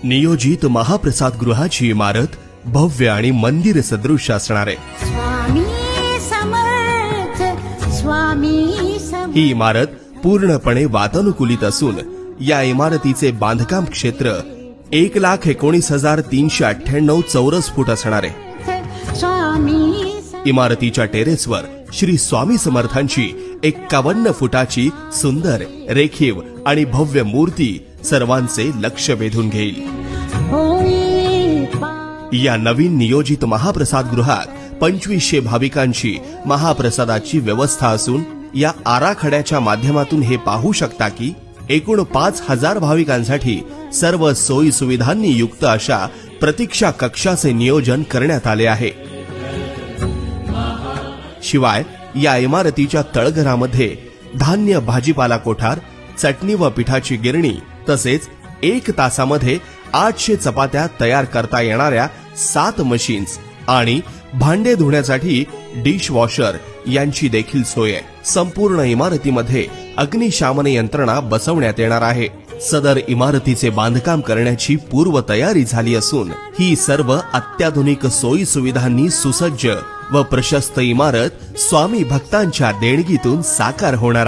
नियोजित महाप्रसाद गृहाची इमारत भव्य आणि मंदिर सदृश असणार आहे। स्वामी समर्थ स्वामी समर्थ। ही इमारत पूर्णपणे वातानुकूलित असून या इमारतीचे बांधकाम क्षेत्र 1,19,398 चौरस फूट असणार आहे। इमारतीच्या टेरेसवर श्री स्वामी समर्थांची 51 फुटाची सुंदर रेखीव आणि भव्य मूर्ती सर्वांचे लक्ष वेधून घेईल। या नवीन नियोजित महाप्रसाद गृहात 2500 भाविकांची महाप्रसादाची व्यवस्था असून या आराखड्याच्या माध्यमातून हे पाहू शकता की एकूण 5000 भाविकांसाठी सर्व सोयी सुविधांनी युक्त अशा प्रतीक्षा कक्षाचे नियोजन करण्यात आले आहे। शिवाय या इमारतीच्या तळघरामध्ये धान्य भाजीपाला कोठार, चटणी व पिठाची गिरणी तसेच 1 तासामध्ये 800 चपात्या तयार करता येणाऱ्या 7 मशीन्स आणि भांडे धुण्यासाठी डिश वॉशर यांची देखील सोय आहे। संपूर्ण इमारतीमध्ये अग्निशामन यंत्रणा बसवण्यात येणार आहे। सदर इमारतीचे बांधकाम करण्याची पूर्वतयारी झाली असून ही सर्व अत्याधुनिक सोयी सुविधांनी सुसज्ज व प्रशस्त इमारत स्वामी भक्तांच्या देणगीतून साकार होणार